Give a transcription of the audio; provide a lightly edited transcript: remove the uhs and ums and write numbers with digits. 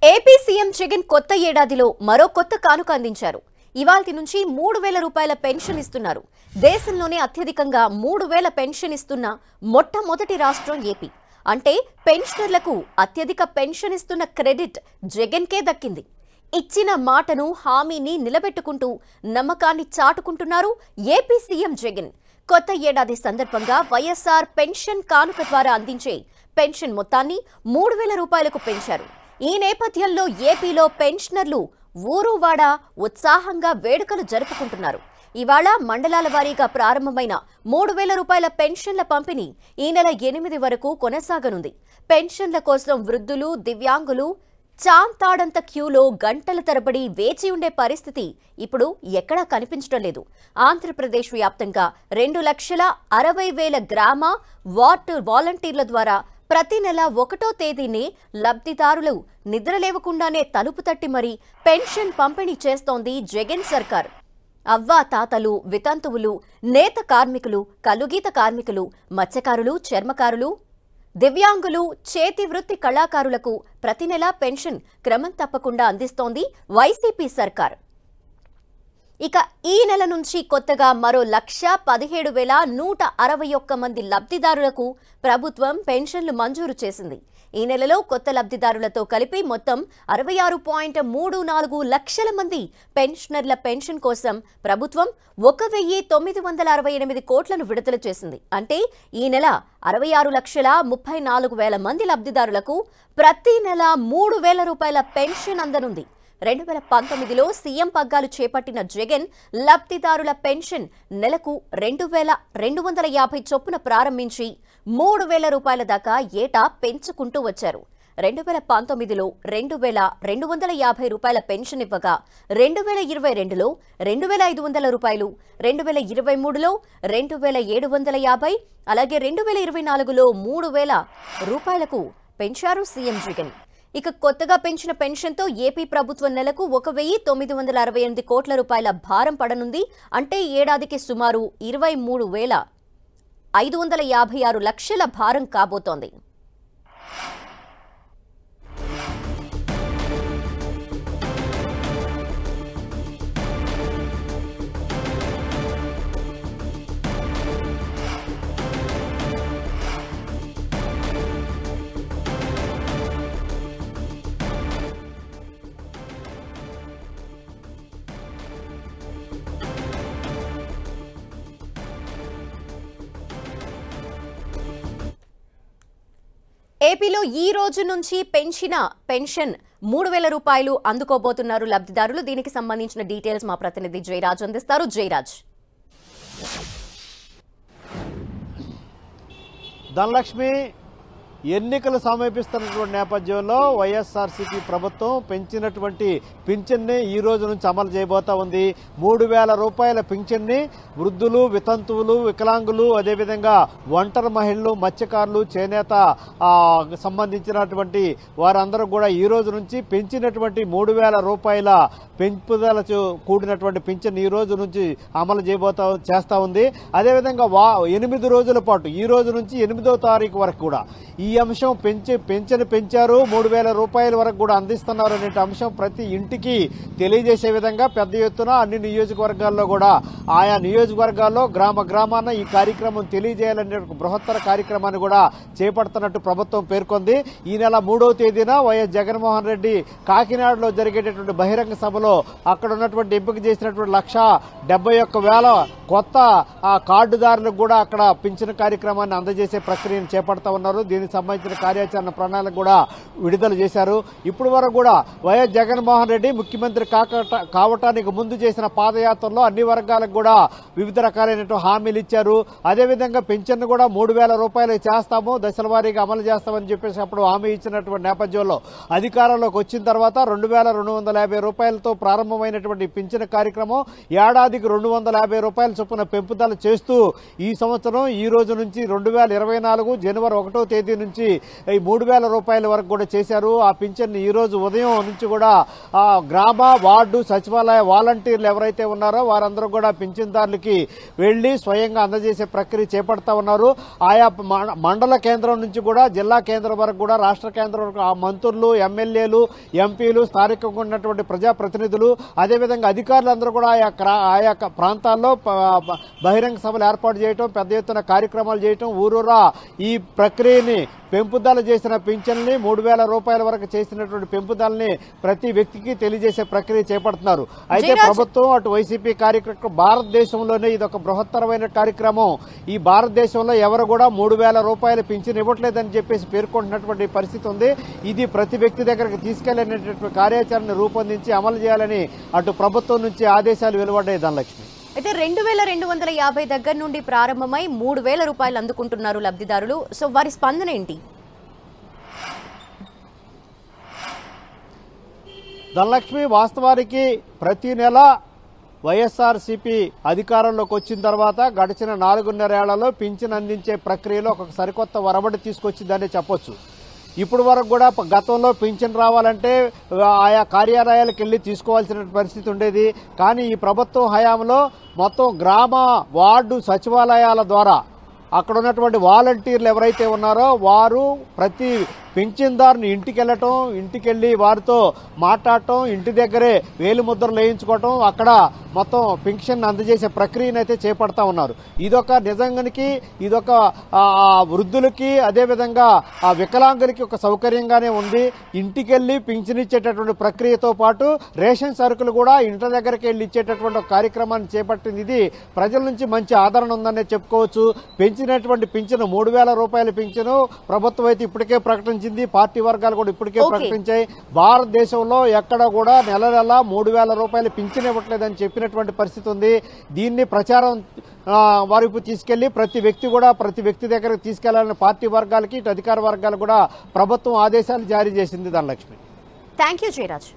AP CM Jagan కొత్త ఏడాదిలో మరో కొత్త కానుక అందించారు. ఇవాల్టి నుంచి 3000 రూపాయల పెన్షన్ ఇస్తున్నారు. దేశంలోనే అత్యధికంగా 3000 పెన్షన్ ఇస్తున్న మొట్టమొదటి రాష్ట్రం ఏపీ. అంటే పెన్షనర్లకు అత్యధిక పెన్షన్ ఇస్తున్న క్రెడిట్ జగన్కే దక్కింది. ఇచ్చిన మాటను హామీని నిలబెట్టుకుంటూ నమ్మకాన్ని చాటుకుంటున్నారు ఏపీ సీఎం జగన్. కొత్త ఏడాది సందర్భంగా వైఎస్ఆర్ పెన్షన్ కానుక ద్వారా అందించే పెన్షన్ మొత్తాన్ని 3000 రూపాయలకు పెంచారు. ఈ నేపథ్యంలో ఏపీలో పెన్షనర్లు ఊరువాడ ఉత్సాహంగా వేడుకలు జరుపుకుంటున్నారు. ఇవాళ మండలాల వారీగా ప్రారంభమైన 3000 రూపాయల పెన్షన్ల పంపిణీ ఈ నెల 8 వరకు కొనసాగనుంది. పెన్షన్ల కోసం వృద్ధులు, దివ్యాంగులు చాంతాడంత క్యూలో గంటల తరబడి వేచి ఉండే పరిస్థితి ఇప్పుడు ఎక్కడా కనిపించడం లేదు. ఆంధ్రప్రదేశ్ వ్యాప్తంగా 2,60,000 గ్రామ వార్డు వాలంటీర్ల ద్వారా ప్రతి నెల 1వ తేదీనే లబ్ధిదారులు నిద్రలేవకుండానే తలుపు తట్టి మరీ పెన్షన్ పంపిణీ చేస్తోంది జగన్ సర్కార్. అవ్వా తాతలు, వితంతువులు, నేత కార్మికులు, కలుగీత కార్మికులు, మత్స్యకారులు, చర్మకారులు, దివ్యాంగులు, చేతి వృత్తి కళాకారులకు ప్రతి నెల పెన్షన్ క్రమం తప్పకుండా అందిస్తోంది వైసీపీ సర్కార్. ఇక ఈ నెల నుంచి కొత్తగా మరో 1,17,161 మంది లబ్ధిదారులకు ప్రభుత్వం పెన్షన్లు మంజూరు చేసింది. ఈ నెలలో కొత్త లబ్ధిదారులతో కలిపి మొత్తం 66.34 లక్షల మంది పెన్షనర్ల పెన్షన్ కోసం ప్రభుత్వం 1,968 కోట్లను విడుదల చేసింది. అంటే ఈ నెల 66,34,000 మంది లబ్ధిదారులకు ప్రతి నెల 3,000 రూపాయల పెన్షన్ అందనుంది. 2019లో సీఎం పగ్గాలు చేపట్టిన జగన్ లబ్ధిదారుల పెన్షన్ నెలకు 2,250 చొప్పున ప్రారంభించి 3,000 రూపాయల దాకా ఏటా పెంచుకుంటూ వచ్చారు. 2019లో 2,250 రూపాయల పెన్షన్ ఇవ్వగా 2022లో 2,500 రూపాయలు, 2023లో 2,750, అలాగే 2024లో 3,000 రూపాయలకు పెంచారు సీఎం జగన్. ఇక కొత్తగా పెంచిన పెన్షన్తో ఏపీ ప్రభుత్వం నెలకు 1,968 కోట్ల రూపాయల భారం పడనుంది. అంటే ఏడాదికి సుమారు 23,556 లక్షల భారం కాబోతోంది. ఏపీలో ఈ రోజు నుంచి పెంచిన పెన్షన్ 3,000 రూపాయలు అందుకోబోతున్నారు లబ్ధిదారులు. దీనికి సంబంధించిన డీటెయిల్స్ మా ప్రతినిధి జయరాజ్ అందిస్తారు. జయరాజ్. ధనలక్ష్మి, ఎన్నికలు సమీపిస్తున్నటువంటి నేపథ్యంలో వైఎస్ఆర్సీపీ ప్రభుత్వం పెంచినటువంటి పింఛన్ని ఈ రోజు నుంచి అమలు చేయబోతా ఉంది. 3,000 రూపాయల పింఛన్ని వృద్ధులు, వితంతువులు, వికలాంగులు, అదేవిధంగా ఒంటరి మహిళలు, మత్స్యకారులు, చేనేత సంబంధించినటువంటి వారందరూ కూడా ఈ రోజు నుంచి పెంచినటువంటి 3,000 రూపాయల పెంపుదలతో కూడినటువంటి పింఛన్ ఈ రోజు నుంచి అమలు చేస్తా ఉంది. అదేవిధంగా 8 రోజుల పాటు ఈ రోజు నుంచి 8వ తారీఖు వరకు కూడా ఈ అంశం పెంచారు. 3,000 రూపాయల వరకు కూడా అందిస్తున్నారు అనే అంశం ప్రతి ఇంటికి తెలియజేసే విధంగా పెద్ద ఎత్తున అన్ని నియోజకవర్గాల్లో కూడా ఆయా నియోజకవర్గాల్లో గ్రామాన ఈ కార్యక్రమం తెలియజేయాలనే బృహత్తర కార్యక్రమాన్ని కూడా చేపడుతున్నట్టు ప్రభుత్వం పేర్కొంది. ఈ నెల 3వ తేదీన వైఎస్ జగన్మోహన్ రెడ్డి కాకినాడలో జరిగేటటువంటి బహిరంగ సభలో అక్కడ ఉన్నటువంటి ఎంపిక చేసినటువంటి 1,71,000 కొత్త కార్డుదారులకు కూడా అక్కడ పింఛను కార్యక్రమాన్ని అందజేసే ప్రక్రియను చేపడతా ఉన్నారు. దీనికి సంబంధించిన కార్యాచరణ ప్రణాళిక కూడా విడుదల చేశారు. ఇప్పుడు వరకు కూడా వైఎస్ జగన్మోహన్ రెడ్డి ముఖ్యమంత్రి కావటానికి ముందు చేసిన పాదయాత్రలో అన్ని వర్గాలకు కూడా వివిధ రకాలైన హామీలు ఇచ్చారు. అదేవిధంగా పెన్షన్ కూడా 3,000 రూపాయలు చేస్తాము, దశల వారీగా అమలు చేస్తామని చెప్పేసి అప్పుడు హామీ ఇచ్చినటువంటి నేపథ్యంలో అధికారంలోకి వచ్చిన తర్వాత 2,250 రూపాయలతో ప్రారంభమైనటువంటి పింఛన్ కార్యక్రమం ఏడాదికి 250 రూపాయల చొప్పున పెంపుదల చేస్తూ ఈ సంవత్సరం ఈ రోజు నుంచి 2024 జనవరి 1వ తేదీ నుంచి నుంచి ఈ 3,000 రూపాయల వరకు కూడా చేశారు. ఆ పింఛన్ ఈ రోజు ఉదయం నుంచి కూడా గ్రామ వార్డు సచివాలయ వాలంటీర్లు ఎవరైతే ఉన్నారో వారందరూ కూడా పింఛన్దారులకి వెళ్లి స్వయంగా అందజేసే ప్రక్రియ చేపడతా ఉన్నారు. ఆయా మండల కేంద్రం నుంచి కూడా జిల్లా కేంద్రం వరకు కూడా రాష్ట్ర కేంద్రం వరకు ఆ మంత్రులు, ఎమ్మెల్యేలు, ఎంపీలు, స్థానికంగా ఉన్నటువంటి ప్రజాప్రతినిధులు, అదేవిధంగా అధికారులందరూ కూడా ఆయా ప్రాంతాల్లో బహిరంగ సభలు ఏర్పాటు చేయడం, పెద్ద ఎత్తున కార్యక్రమాలు చేయటం, ఊరూరా ఈ ప్రక్రియని పెంపుదల చేసిన పింఛన్ని 3,000 రూపాయల వరకు చేసినటువంటి పెంపుదలని ప్రతి వ్యక్తికి తెలియజేసే ప్రక్రియ చేపడుతున్నారు. అయితే ప్రభుత్వం అటు వైసీపీ కార్యక్రమం భారతదేశంలోనే ఇది ఒక బృహత్తరమైన కార్యక్రమం. ఈ భారతదేశంలో ఎవరు కూడా 3,000 రూపాయల పింఛన్ ఇవ్వట్లేదని చెప్పేసి పేర్కొంటున్నటువంటి పరిస్థితి ఉంది. ఇది ప్రతి వ్యక్తి దగ్గరకు తీసుకెళ్లేటటువంటి కార్యాచరణ రూపొందించి అమలు చేయాలని అటు ప్రభుత్వం నుంచి ఆదేశాలు వెలువడ్డాయి. ధనలక్ష్మి, అయితే 2,250 దగ్గర నుండి ప్రారంభమై 3,000 రూపాయలు అందుకుంటున్నారు లబ్ధిదారులు. సో వారి స్పందన ఏంటి? ధనలక్ష్మి, వాస్తవానికి ప్రతి నెల వైఎస్ఆర్సీపీ అధికారంలోకి వచ్చిన తర్వాత గడిచిన 4.5 ఏళ్లలో పింఛన్ అందించే ప్రక్రియలో ఒక సరికొత్త వరబడి తీసుకొచ్చిందనే చెప్పొచ్చు. ఇప్పుడు వరకు కూడా గతంలో పింఛన్ రావాలంటే ఆయా కార్యాలయాలకు వెళ్లి తీసుకోవాల్సిన పరిస్థితి ఉండేది. కానీ ఈ ప్రభుత్వం హయాంలో మొత్తం గ్రామ వార్డు సచివాలయాల ద్వారా అక్కడ ఉన్నటువంటి వాలంటీర్లు ఎవరైతే ఉన్నారో వారు ప్రతి పింఛన్దారుని ఇంటికి వెళ్ళటం, ఇంటికెళ్ళి వారితో మాట్లాడటం, ఇంటి దగ్గరే వేలు ముద్రలు వేయించుకోవటం, అక్కడ మొత్తం పింఛన్ అందజేసే ప్రక్రియను అయితే చేపడతా ఉన్నారు. ఇదొక నిజంగానికి ఇదొక వృద్ధులకి అదేవిధంగా ఆ వికలాంగులకి ఒక సౌకర్యంగానే ఉంది. ఇంటికెళ్ళి పింఛన్ ఇచ్చేటటువంటి ప్రక్రియతో పాటు రేషన్ సరుకులు కూడా ఇంటి దగ్గరికి వెళ్ళి ఇచ్చేటటువంటి ఒక కార్యక్రమాన్ని చేపట్టింది. ఇది ప్రజల నుంచి మంచి ఆదరణ ఉందనే చెప్పుకోవచ్చు. పెంచినటువంటి పింఛను 3,000 రూపాయల పింఛను ప్రభుత్వం అయితే ఇప్పటికే ప్రకటించింది. పార్టీ వర్గాలు కూడా ఇప్పటికే ప్రకటించాయి. భారతదేశంలో ఎక్కడ కూడా నెల 3,000 రూపాయలు పింఛన్ ఇవ్వట్లేదని చెప్పినటువంటి పరిస్థితి ఉంది. దీన్ని ప్రచారం వారికి తీసుకెళ్లి ప్రతి వ్యక్తి దగ్గరకు తీసుకెళ్లాలని పార్టీ వర్గాలకి ఇటు అధికార వర్గాలు కూడా ప్రభుత్వం ఆదేశాలు జారీ చేసింది. Dhanalakshmi, thank you Jayaraj.